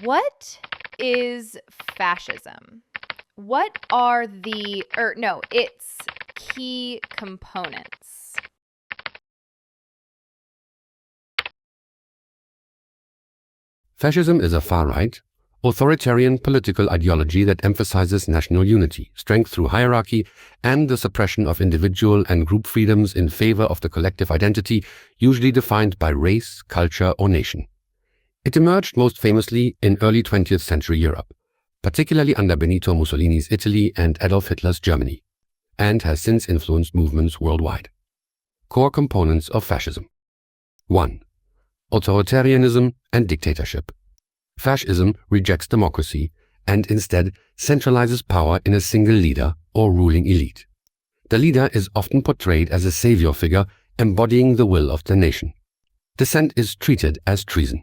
What is fascism? What are its key components? Fascism is a far-right, authoritarian political ideology that emphasizes national unity, strength through hierarchy, and the suppression of individual and group freedoms in favor of the collective identity, usually defined by race, culture, or nation. It emerged most famously in early 20th century Europe, particularly under Benito Mussolini's Italy and Adolf Hitler's Germany, and has since influenced movements worldwide. Core components of fascism. 1. Authoritarianism and dictatorship. Fascism rejects democracy and instead centralizes power in a single leader or ruling elite. The leader is often portrayed as a savior figure embodying the will of the nation. Dissent is treated as treason.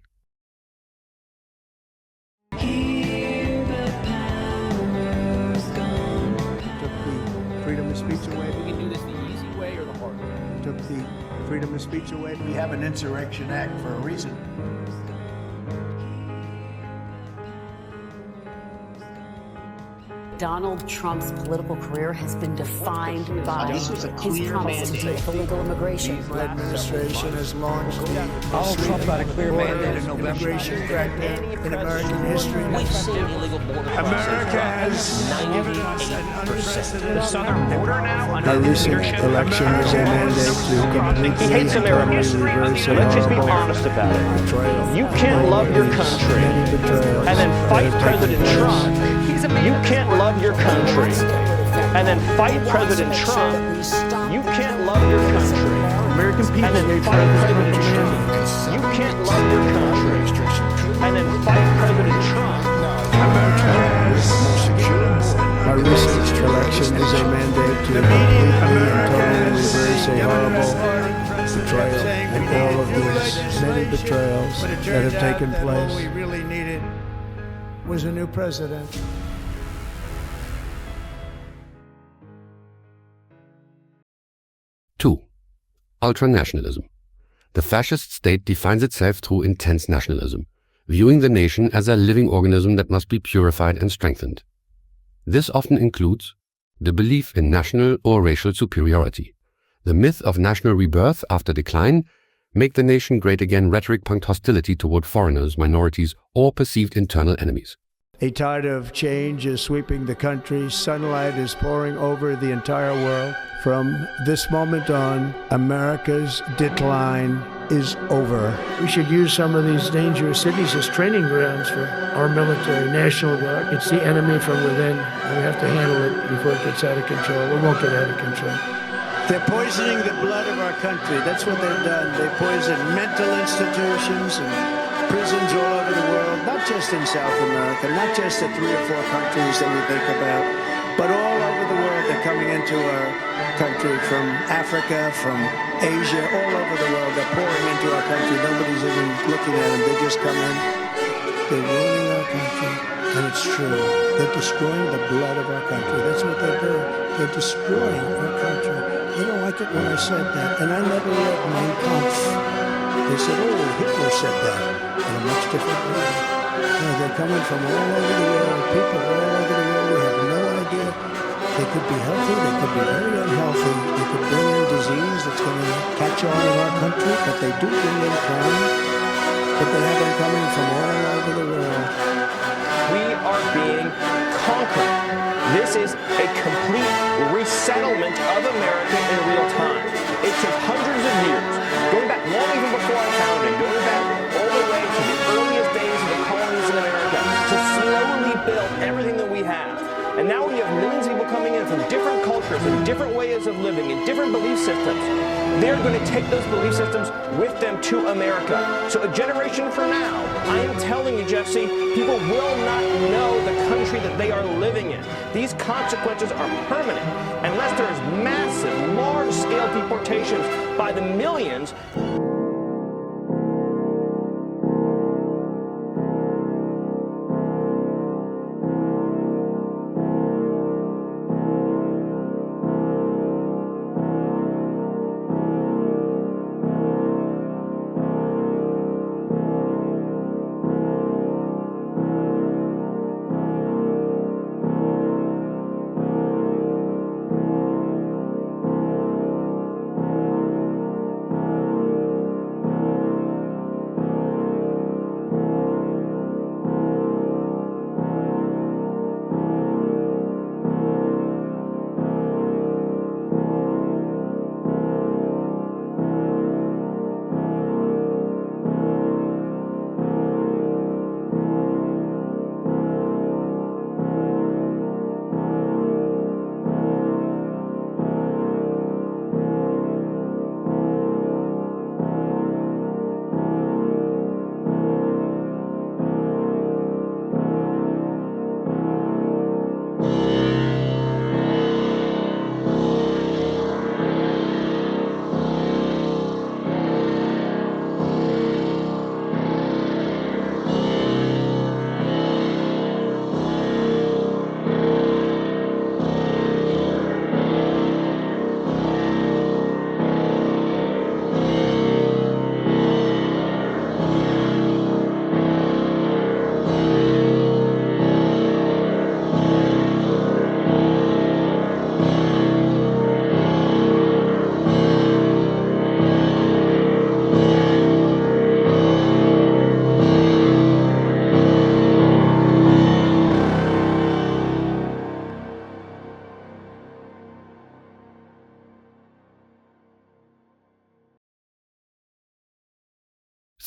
Freedom of speech away. We can do this the easy way or the hard way. Took the freedom of speech away. We have an Insurrection Act for a reason. Donald Trump's political career has been defined by his promise to deal with illegal immigration. The administration has launched Donald Trump got a clear mandate in November. immigration crackdown in American history. We've seen illegal border America has given us an 98%. The southern border now under Our the recent leadership election is a mandate to completely He hates and Americans. totally reverse a Let's just be horrible honest about it. betrayal. You can't love your country Many betrayals and then fight that have taken President place. Trump. You can't love your country and then fight President Trump. You can't love your country American people and then hate fight President President Trump. You can't love your country and then fight President Trump. Our recent election is a mandate to completely and totally reverse a horrible betrayal and all of these many betrayals that have taken place. What we really needed was a new president. Two. Ultranationalism. The fascist state defines itself through intense nationalism, viewing the nation as a living organism that must be purified and strengthened. This often includes the belief in national or racial superiority, the myth of national rebirth after decline, make the nation great again rhetoric-punctured hostility toward foreigners, minorities, or perceived internal enemies. A tide of change is sweeping the country. Sunlight is pouring over the entire world. From this moment on, America's decline is over. We should use some of these dangerous cities as training grounds for our military, National Guard. It's the enemy from within, and we have to handle it before it gets out of control. It won't get out of control. They're poisoning the blood of our country. That's what they've done. They poison mental institutions and prisons all over the world, not just in South America, not just the 3 or 4 countries that we think about, but all over the world. They're coming into our country from Africa, from Asia, all over the world. They're pouring into our country. Nobody's even looking at them. They just come in. They're ruining our country, and it's true. They're destroying the blood of our country. That's what they're doing. They're destroying our country. They don't like it when I said that, and I never read Mein Kampf. They said, oh, Hitler said that in a much different way. No, they're coming from all over the world, people all over the world. We have no idea. They could be healthy, they could be very unhealthy. They could bring in disease that's going to catch on in our country, but they do bring in crime. But they have them coming from all over the world. We are being conquered. This is a complete resettlement of America in real time. It took hundreds of years, going back long even before I founded, going back all the way to the earliest days of the colonies in America, to slowly build everything that we have. And now when you have millions of people coming in from different cultures and different ways of living and different belief systems, they're going to take those belief systems with them to America. So a generation from now, I am telling you, Jesse, people will not know the country that they are living in. These consequences are permanent unless there is massive, large-scale deportations by the millions.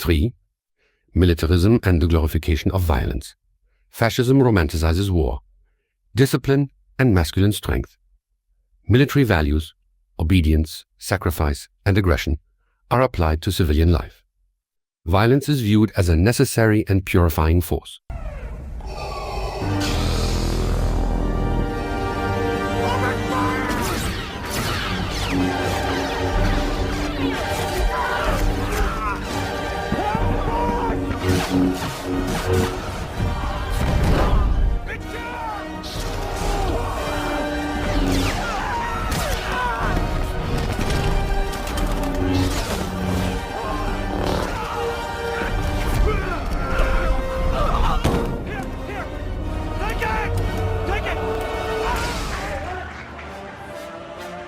3. Militarism and the glorification of violence. Fascism romanticizes war. Discipline and masculine strength. Military values, obedience, sacrifice, and aggression are applied to civilian life. Violence is viewed as a necessary and purifying force.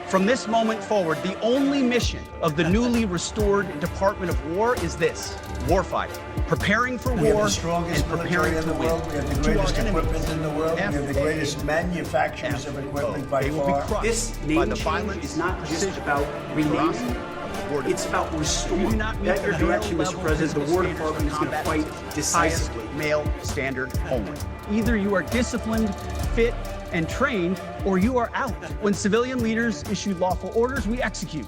From this moment forward, the only mission of the newly restored Department of War is this: warfighting, preparing for We have war the strongest and preparing military in to the win. world. We have the To our greatest enemies, equipment in the world. We have the greatest manufacturers of equipment by they will be far. crushed This by name the change violence, is not just precision, about ferocity renaming. of the War It's about You restoring. do not meet At your the direction, higher Mr. President, the level War physical Department is going to standards of fight combat, decisively. highest male standard only. Either you are disciplined, fit, and trained, or you are out. When civilian leaders issue lawful orders, we execute.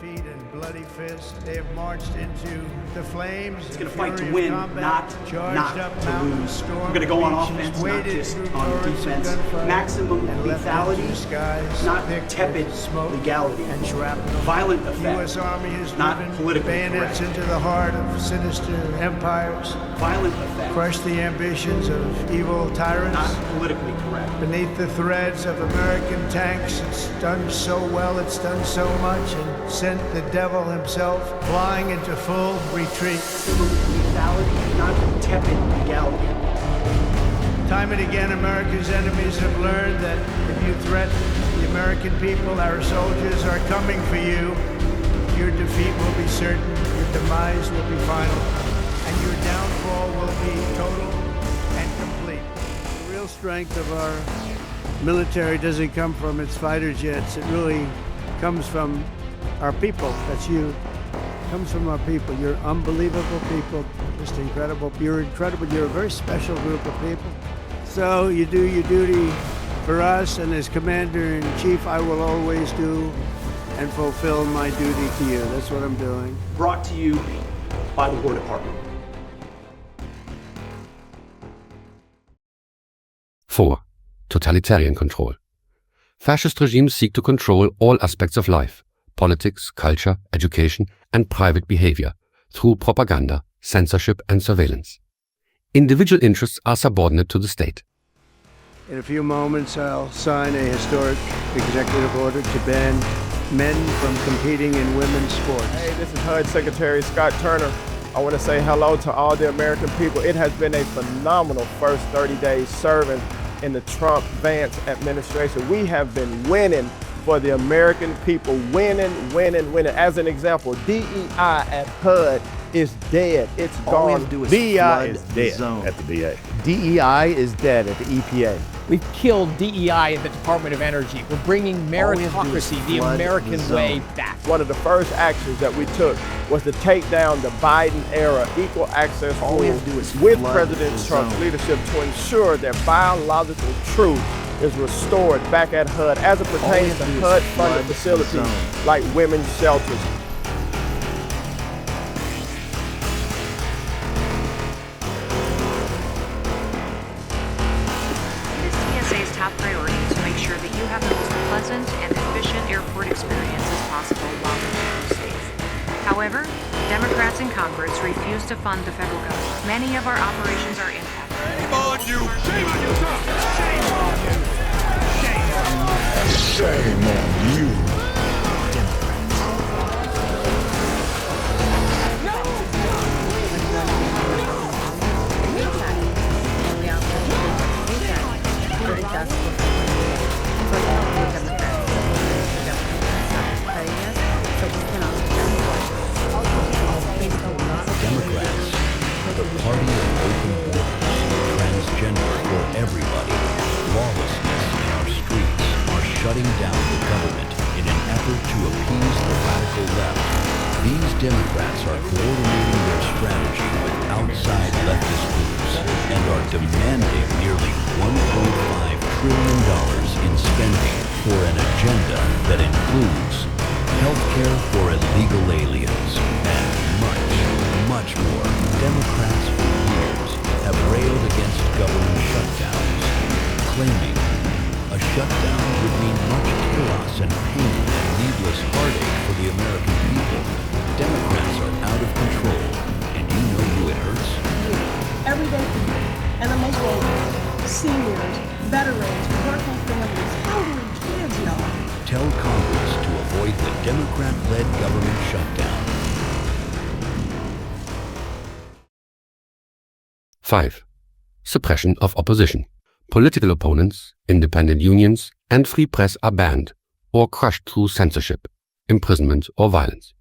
Feet and bloody fists, they have marched into the flames. It's going to fight to win, not to lose. We're going to go on offense, not just on defense. Maximum lethality, not tepid legality. And shrapnel. Violent The effect, U.S. Army has not driven politically bayonets correct. into the heart of sinister empires, Violent effect, crushed the ambitions of evil tyrants. not politically correct. Beneath the threads of American tanks, it's done so well, it's done so much, and sent the devil himself flying into full retreat. Lethality, not tepid legality. Time and again, America's enemies have learned that if you threaten the American people, our soldiers are coming for you. Your defeat will be certain, your demise will be final, and your downfall will be total and complete. The real strength of our military doesn't come from its fighter jets. It really comes from our people. That's you. It comes from our people. You're unbelievable people, just incredible. You're incredible. You're a very special group of people. So you do your duty for us, and as Commander-in-Chief, I will always do and fulfill my duty to you. That's what I'm doing. Brought to you by the War Department. 4. Totalitarian control. Fascist regimes seek to control all aspects of life, politics, culture, education, and private behavior through propaganda, censorship, and surveillance. Individual interests are subordinate to the state. In a few moments, I'll sign a historic executive order to ban men from competing in women's sports. Hey, this is HUD Secretary Scott Turner. I want to say hello to all the American people. It has been a phenomenal first 30 days serving in the Trump-Vance administration. We have been winning for the American people, winning. As an example, DEI at HUD is dead. It's gone. DEI is dead at the DA. DEI is dead at the EPA. We've killed DEI in the Department of Energy. We're bringing meritocracy, the American way, back. One of the first actions that we took was to take down the Biden-era equal access rule with President Trump's leadership to ensure that biological truth is restored back at HUD as it pertains to HUD-funded facilities like women's shelters. TSA's top priority is to make sure that you have the most pleasant and efficient airport experience as possible while in the States. However, Democrats in Congress refuse to fund the federal government. Many of our operations are impacted. Shame on you! Shame on you, sir! Shame on you! Shame on you! Democrats, the party of open borders, transgender for everybody, lawlessness in our streets, are shutting down the government in an effort to appease the radical left. These Democrats are coordinating their strategy with outside leftist groups and are demanding nearly $1.5 trillion in spending for an agenda that includes healthcare for illegal aliens and much, much more. Democrats for years have railed against government shutdowns, claiming a shutdown would mean much chaos and pain and needless heartache for the American people. Democrats are out of control, and you know who it hurts? Everyday people, and the most vulnerable, seniors, veterans, working families, elderly kids, y'all. Tell Congress to avoid the Democrat-led government shutdown. 5. Suppression of opposition. Political opponents, independent unions, and free press are banned or crushed through censorship, imprisonment, or violence.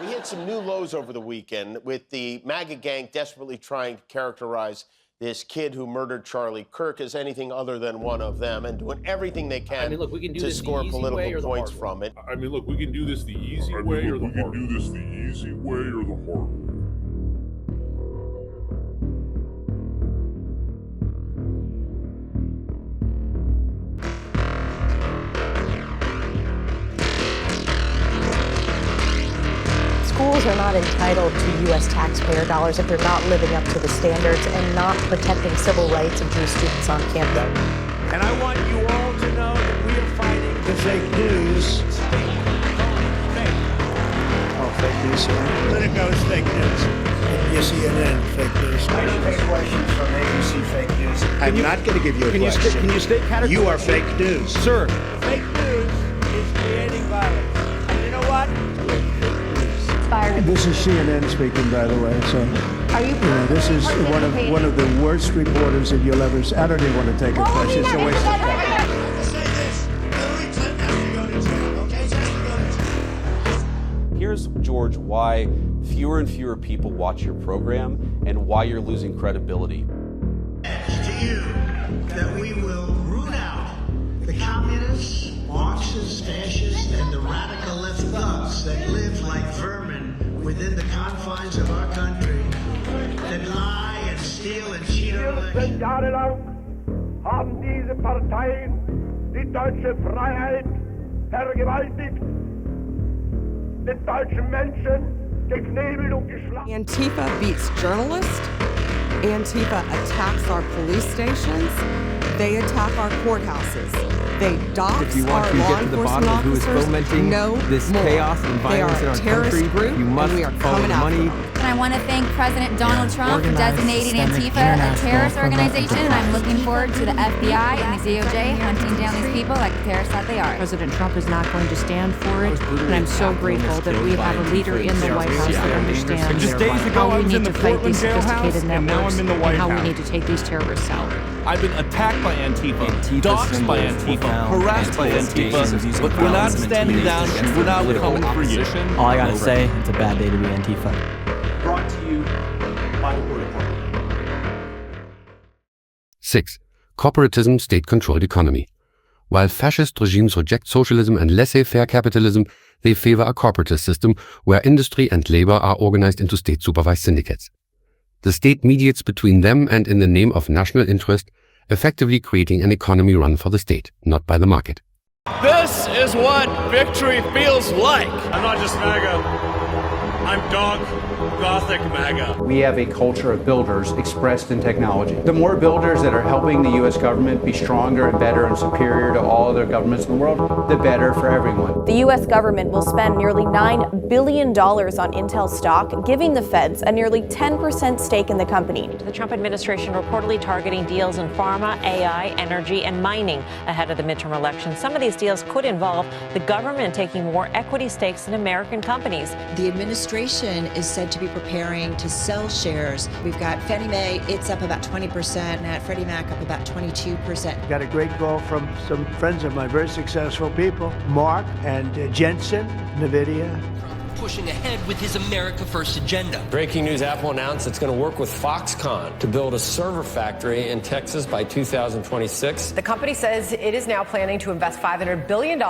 We hit some new lows over the weekend with the MAGA gang desperately trying to characterize this kid who murdered Charlie Kirk as anything other than one of them and doing everything they can to score political points from it. I mean, look, we can do this the easy way or the hard way. We can do this the easy way or the hard way. Schools are not entitled to U.S. taxpayer dollars if they're not living up to the standards and not protecting civil rights of Jewish students on campus. And I want you all to know that we are fighting the fake news. Oh, fake news, sir. Let it go, it's fake news. Your CNN, fake news. I don't take questions from ABC fake news. I'm not going to give you a question. Can you state categorically? You are fake news. Sir. Fake news is creating violence. And you know what? This is CNN speaking, by the way. So, this is one of the worst reporters that you'll ever see. I don't even want to take a question. It's a waste of time. Here's, George, why fewer and fewer people watch your program and why you're losing credibility. To you that we will root out the communists, Marxists, fascists, and the radical left thugs that live like vermin within the confines of our country, that lie and steal and cheat our elections. Jahrelang haben diese Parteien die deutsche Freiheit vergewaltigt, den deutschen Menschen geknebelt und geschlagen. Antifa beats journalists. Antifa attacks our police stations. They attack our courthouses. They dox our law enforcement officers. No this more. chaos and violence in our country, group, you must and we are follow coming the after money. them. And I want to thank President Donald Trump for designating Antifa a terrorist organization, and I'm looking forward to the FBI and the DOJ hunting down these people like the terrorists that they are. President Trump is not going to stand for it, and I'm so grateful that we have a leader in the White House that understands how we need to fight these sophisticated networks and how we need to take these terrorists out. I've been attacked by Antifa, doxxed by Antifa, harassed by Antifa, but we're not standing down and we're not coming for you. All I gotta say, it's a bad day to be Antifa. Brought to you by the War Department. 6. Corporatism, state-controlled economy. While fascist regimes reject socialism and laissez-faire capitalism, they favor a corporatist system where industry and labor are organized into state-supervised syndicates. The state mediates between them and in the name of national interest, effectively creating an economy run for the state, not by the market. This is what victory feels like. I'm not just MAGA. I'm Gothic MAGA. We have a culture of builders expressed in technology. The more builders that are helping the U.S. government be stronger and better and superior to all other governments in the world, the better for everyone. The U.S. government will spend nearly $9 billion on Intel stock, giving the feds a nearly 10% stake in the company. The Trump administration reportedly targeting deals in pharma, AI, energy, and mining ahead of the midterm elections. Some of these deals could involve the government taking more equity stakes in American companies. The administration is said to be preparing to sell shares. We've got Fannie Mae, it's up about 20%, and at Freddie Mac up about 22%. Got a great call from some friends of mine, very successful people, Mark and Jensen, NVIDIA. pushing ahead with his America First agenda. Breaking news, Apple announced it's going to work with Foxconn to build a server factory in Texas by 2026. The company says it is now planning to invest $500 billion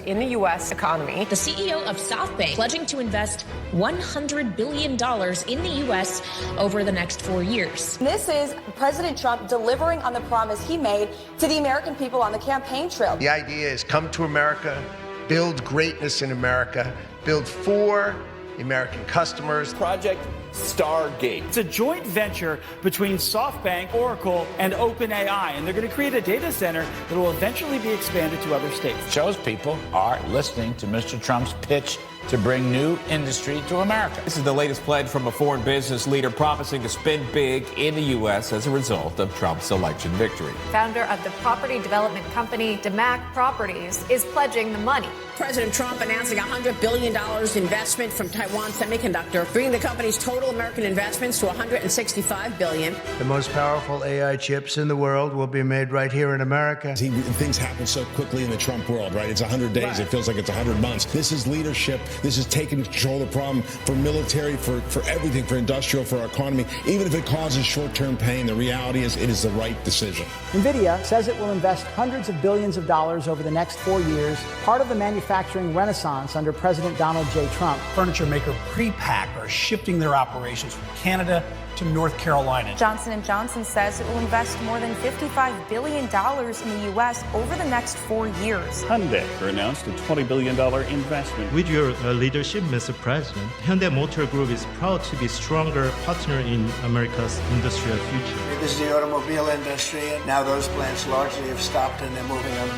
in the U.S. economy. The CEO of SoftBank pledging to invest $100 billion in the U.S. over the next 4 years. This is President Trump delivering on the promise he made to the American people on the campaign trail. The idea is come to America, build greatness in America, build for American customers. Project Stargate. It's a joint venture between SoftBank, Oracle, and OpenAI, and they're going to create a data center that will eventually be expanded to other states. Shows people are listening to Mr. Trump's pitch to bring new industry to America. This is the latest pledge from a foreign business leader promising to spend big in the U.S. as a result of Trump's election victory. Founder of the property development company DeMac Properties is pledging the money. President Trump announcing $100 billion investment from Taiwan Semiconductor, bringing the company's total American investments to $165 billion. The most powerful AI chips in the world will be made right here in America. Things happen so quickly in the Trump world, right? It's 100 days. Right. It feels like it's 100 months. This is leadership. This is taking control of the problem for military, for everything, for industrial, for our economy. Even if it causes short-term pain, the reality is it is the right decision. NVIDIA says it will invest hundreds of billions of dollars over the next 4 years, part of the manufacturing renaissance under President Donald J. Trump. Furniture maker Prepack are shifting their operations from Canada to North Carolina. Johnson & Johnson says it will invest more than $55 billion in the U.S. over the next 4 years. Hyundai announced a $20 billion investment. With your leadership, Mr. President, Hyundai Motor Group is proud to be a stronger partner in America's industrial future. This is the automobile industry, and now those plants largely have stopped and they're moving them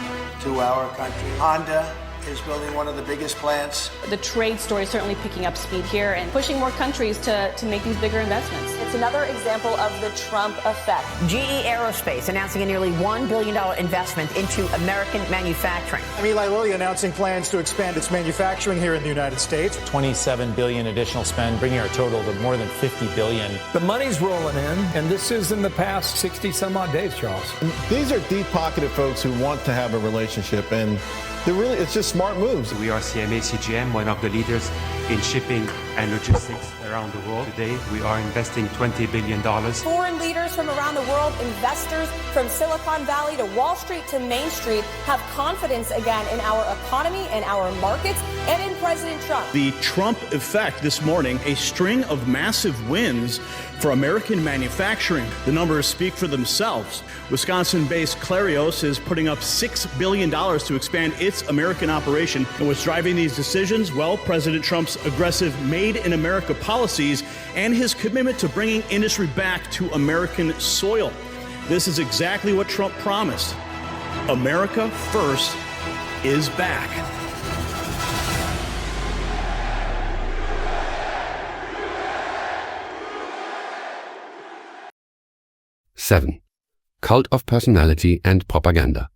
to our country. Honda is building one of the biggest plants. The trade story is certainly picking up speed here and pushing more countries to make these bigger investments. It's another example of the Trump effect. GE Aerospace announcing a nearly $1 billion investment into American manufacturing. Eli Lilly announcing plans to expand its manufacturing here in the United States. $27 billion additional spend, bringing our total to more than $50 billion. The money's rolling in, and this is in the past 60 some odd days, Charles. These are deep-pocketed folks who want to have a relationship, and it's just smart moves. We are CMA CGM, one of the leaders in shipping and logistics around the world. Today, we are investing $20 billion. Foreign leaders from around the world, investors from Silicon Valley to Wall Street to Main Street have confidence again in our economy and our markets and in President Trump. The Trump effect this morning, a string of massive wins for American manufacturing. The numbers speak for themselves. Wisconsin-based Clarios is putting up $6 billion to expand its American operation. And what's driving these decisions? Well, President Trump's aggressive Made in America policies and his commitment to bringing industry back to American soil. This is exactly what Trump promised. America First is back. Seven. Cult of personality and propaganda.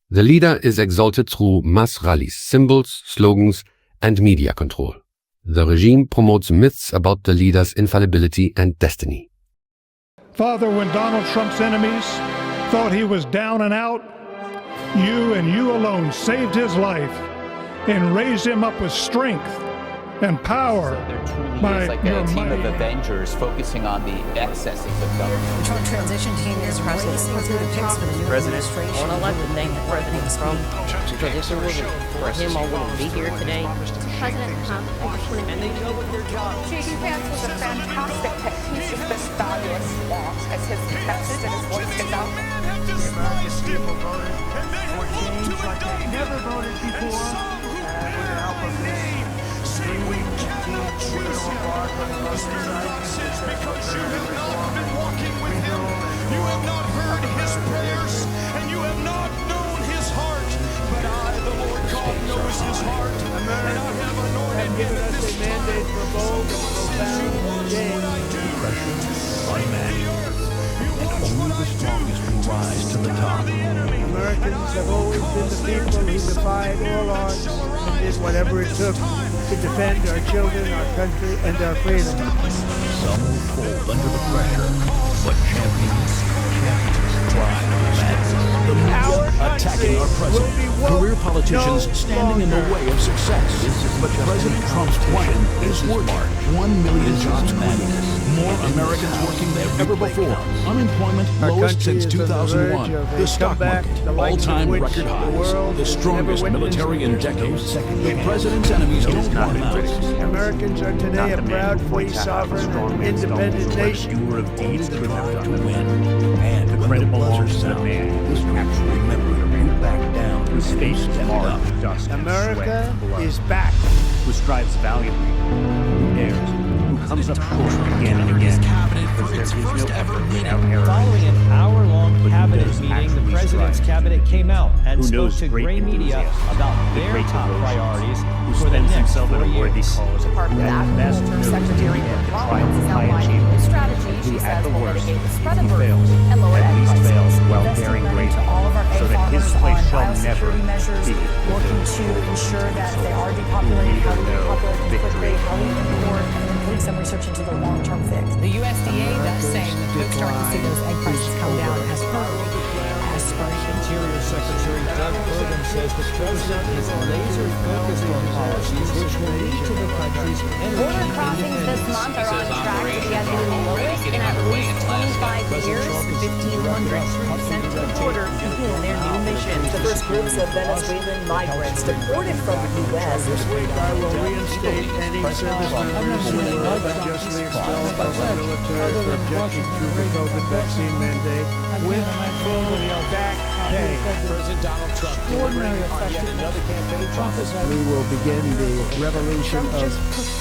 The leader is exalted through mass rallies, symbols, slogans, and media control. The regime promotes myths about the leader's infallibility and destiny. Father, when Donald Trump's enemies thought he was down and out, you and you alone saved his life and raised him up with strength and power. It's like a team of Avengers focusing on the excesses of government. The Trump transition team is releasing through the picks for the new administration. I want to let the name of President Trump, because if it wasn't for him, I wouldn't be here today. President Trump, And they know what their job is. J.D. Vance was a fantastic pick. He's just this fabulous boss as his message and his voice gets out. The American people voted for change like they've never voted before. And with the help of this because you have not been walking with him, you have not heard his prayers, and you have not known his heart. But I, the Lord God, knows his heart, and I have anointed him at this mandate for bold and profound Oppression by man, and only the strongest will rise to the top. Americans have always been the people who defied all odds and did whatever it took to defend our children, our country, and our freedom. Some will fold under the pressure, but champions thrive on madness. The power attacking our president. Career politicians standing in the way of success. But President Trump's plan is working. 1 million jobs created. More Americans working than ever before. Unemployment lowest since 2001. The stock market, all-time record highs. The strongest military in decades. The president's enemies don't want him out. Americans are today a proud, free, sovereign, and independent nation. You strive to win. And the credit belongs to the man who's actually remember who backed down, whose face stepped up. America is back. Who strives valiantly, who dares, who comes up short again and again. Because there is no effort without error. Following an hour-long cabinet meeting, the president's cabinet came out and spoke to gray media about their top priorities for the next 4 years. Part of that, Former Secretary Collins is outlining a strategy she says will mitigate the spread of birds and lower egg prices. Investing money to all of our egg farmers on biosecurity measures, working to ensure that they are depopulated, how to depopulate them quickly, how to import, and then putting some research into the long-term fix. The USDA thus saying that folks starting to see those egg prices come down as firmly as spring. Interior Secretary Doug Burgum says the president is laser focused on policies which will lead to the country's Border crossings this month are on track to be at the lowest in at least 25 years. 1,500 troops sent to the border to begin their new mission. The first groups of Venezuelan migrants deported from the U.S. This week I will reinstate any service members who were unjustly expelled from the military for objecting to the COVID vaccine mandate with full back pay. President Donald Trump delivering on yet another campaign promise. We will begin the revolution of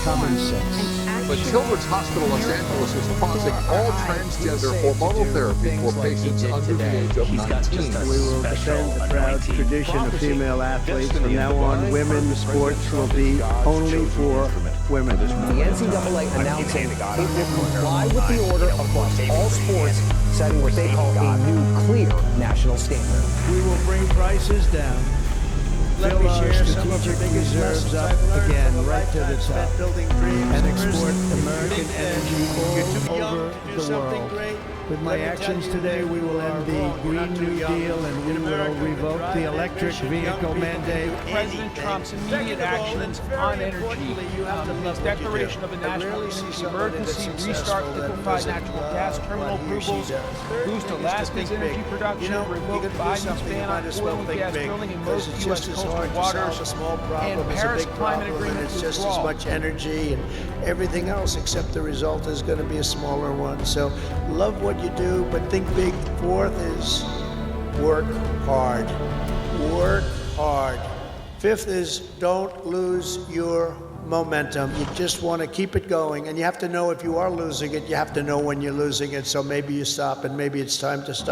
common sense. But Children's Hospital Los Angeles is pausing all transgender hormonal therapy for patients under the age of 19. We will defend the proud tradition of female athletes. From now on, women's sports will be only for women. The NCAA announcing it will comply with the order across all sports, setting what they call a new clear national standard. We will bring prices down. Let me share some of the biggest reserves up again, right to the top, and export American energy all over the world. With my actions today, we will end the Green New Deal and we will revoke the electric vehicle mandate. President Trump's immediate actions on energy, his declaration of a national emergency, restart liquefied natural gas terminal approvals, boost Alaska's energy production, revoke Biden's ban on oil and gas drilling in most U.S. coastal waters, and Paris climate agreement It's just as withdrawal. much energy and everything else, except the result is going to be a smaller one. So love what you do, but think big. Fourth is work hard. Work hard. Fifth is don't lose your momentum. You just want to keep it going, and you have to know if you are losing it, you have to know when you're losing it, so maybe you stop, and maybe it's time to stop.